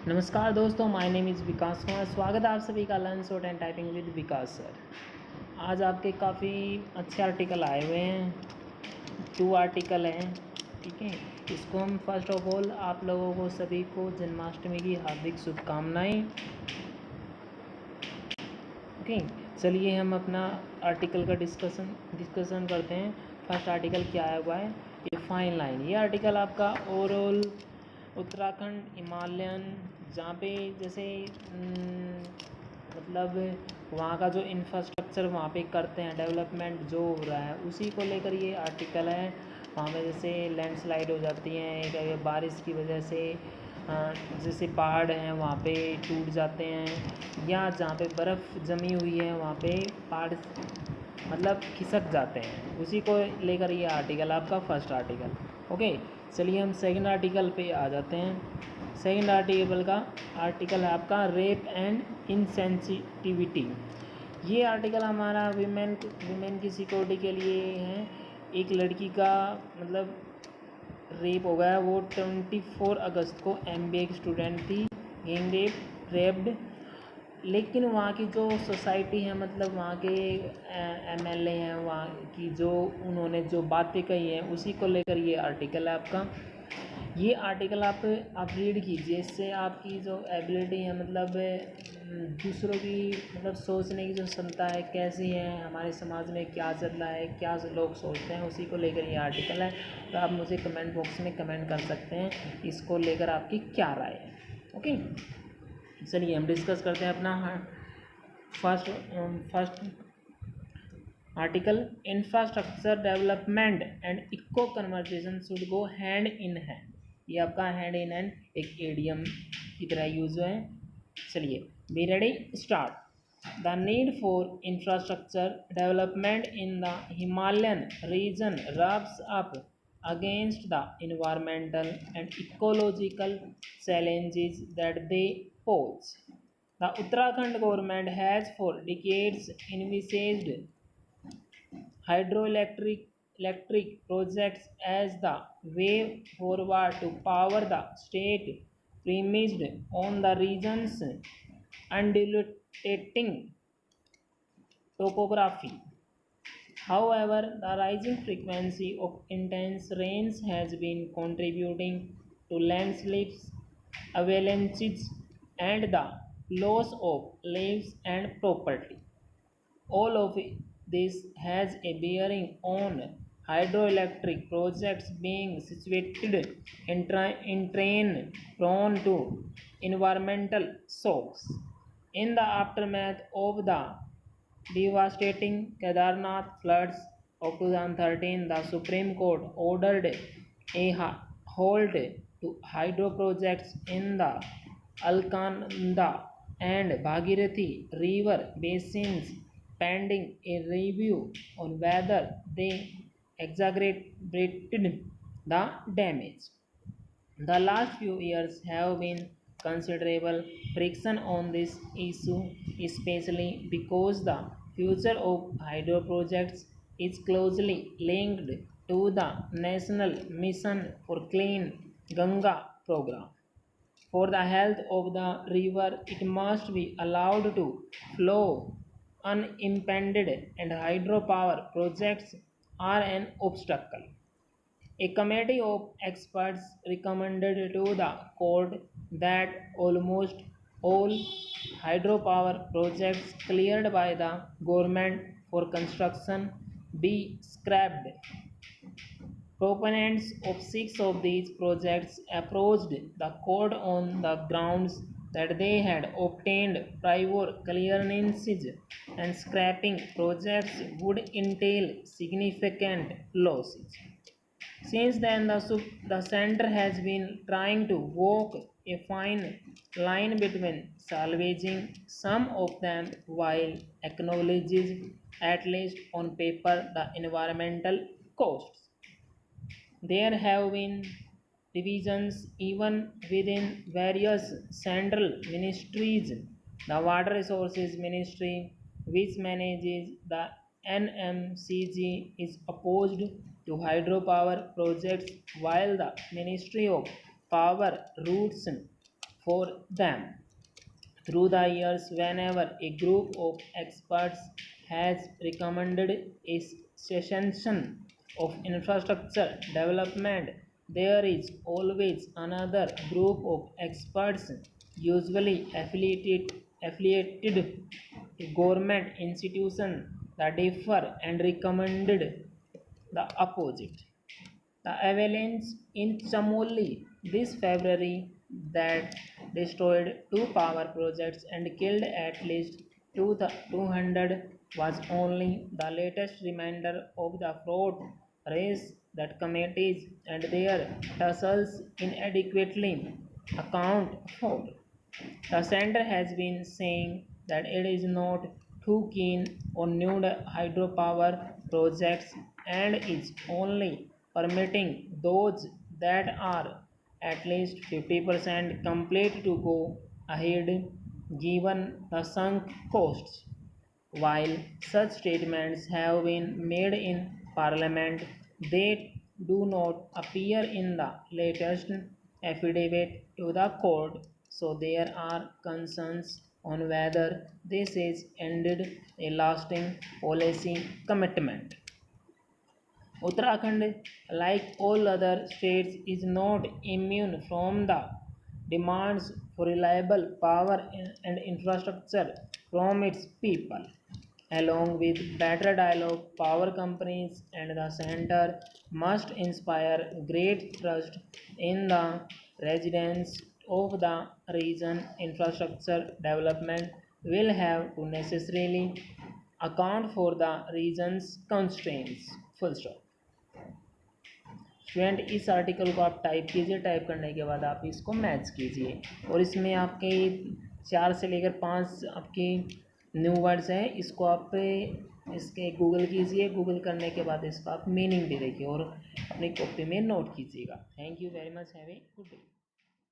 नमस्कार दोस्तों, my name is विकास कुमार। स्वागत है आप सभी का learn short and typing with Vikas sir. आज आपके काफ़ी अच्छे आर्टिकल आए हुए हैं, 2 आर्टिकल हैं, ठीक है। इसको हम फर्स्ट ऑफ ऑल आप लोगों को सभी को जन्माष्टमी की हार्दिक शुभकामनाएं। ओके, चलिए हम अपना आर्टिकल का डिस्कशन करते हैं। फर्स्ट आर्टिकल क्या आया हुआ है, ये फाइन लाइन। ये आर्टिकल आपका ओवरऑल उत्तराखंड हिमालयन, जहाँ पे जैसे मतलब वहाँ का जो इंफ्रास्ट्रक्चर वहाँ पे करते हैं, डेवलपमेंट जो हो रहा है उसी को लेकर ये आर्टिकल है। वहाँ पे जैसे लैंडस्लाइड हो जाती हैं बारिश की वजह से, जैसे पहाड़ हैं वहाँ पे टूट जाते हैं, या जहाँ पे बर्फ़ जमी हुई है वहाँ पे पहाड़ मतलब खिसक जाते हैं, उसी को लेकर ये आर्टिकल आपका फर्स्ट आर्टिकल। ओके, चलिए हम सेकंड आर्टिकल पे आ जाते हैं। सेकंड आर्टिकल है आपका रेप एंड इनसेंसिटिविटी। ये आर्टिकल हमारा विमेन की सिक्योरिटी के लिए है। एक लड़की का मतलब रेप हो गया, वो 24 अगस्त को MBA की स्टूडेंट थी, गैंग रेप्ड। लेकिन वहाँ की जो सोसाइटी है, मतलब वहाँ के MLA हैं वहाँ की, जो उन्होंने जो बातें कही हैं उसी को लेकर ये आर्टिकल है आपका। ये आर्टिकल आप रीड कीजिए, इससे आपकी जो एबिलिटी है, मतलब दूसरों की मतलब सोचने की जो क्षमता है कैसी है, हमारे समाज में क्या चल रहा है, क्या लोग सोचते हैं, उसी को लेकर ये आर्टिकल है। तो आप मुझे कमेंट बॉक्स में कमेंट कर सकते हैं इसको लेकर आपकी क्या राय है। ओके, चलिए हम डिस्कस करते हैं अपना first article. Infrastructure development and eco conversation should go hand in hand. ये आपका हैंड इन हैंड एक एडियम की तरह यूज है। चलिए, be ready, start. The need for infrastructure development in the Himalayan region rubs up against the environmental and ecological challenges that they pose. The Uttarakhand government has for decades envisaged hydroelectric projects as the way forward to power the state, premised on the region's undulating topography. However, the rising frequency of intense rains has been contributing to landslips, avalanches, and the loss of lives and property. All of this has a bearing on hydroelectric projects being situated in terrain prone to environmental shocks. In the aftermath of the devastating Kedarnath floods of 2013, the Supreme Court ordered a halt to hydro projects in the Alaknanda and Bhagirathi river basins, pending a review on whether they exaggerated the damage. The last few years have been considerable friction on this issue, especially because the future of hydro projects is closely linked to the National Mission for Clean Ganga program. For the health of the river, it must be allowed to flow unimpeded, and hydropower projects are an obstacle. A committee of experts recommended to the court that almost all hydropower projects cleared by the government for construction be scrapped. Proponents of 6 of these projects approached the court on the grounds that they had obtained prior clearances, and scrapping projects would entail significant losses. Since then, the center has been trying to walk a fine line between salvaging some of them while acknowledging, at least on paper, the environmental costs. There have been divisions even within various central ministries. The Water Resources Ministry, which manages the NMCG, is opposed to hydropower projects, while the Ministry of Power roots for them. Through the years, whenever a group of experts has recommended a session of infrastructure development, there is always another group of experts, usually affiliated to government institutions, that differ and recommended the opposite. The avalanche in Chamoli this February that destroyed two power projects and killed at least 200 was only the latest reminder of the fraud race that committees and their tussles inadequately account for. The center has been saying that it is not too keen on new hydropower projects and is only permitting those that are at least 50% complete to go ahead given the sunk costs. While such statements have been made in Parliament, they do not appear in the latest affidavit to the court, so there are concerns on whether this is indeed a lasting policy commitment. Uttarakhand, like all other states, is not immune from the demands for reliable power and infrastructure from its people. Along with better dialogue, power companies and the center must inspire great trust in the residents of the region. Infrastructure development will have to necessarily account for the region's constraints. Full stop. Student इस article को आप type कीजिए, type करने के बाद आप इसको match कीजिए और इसमें आपके 4 से लेकर 5 आपके न्यू वर्ड्स हैं, इसको आप इसके गूगल कीजिए, गूगल करने के बाद इसका आप मीनिंग भी देखिए और अपनी कॉपी में नोट कीजिएगा। Thank you very much, have a good day.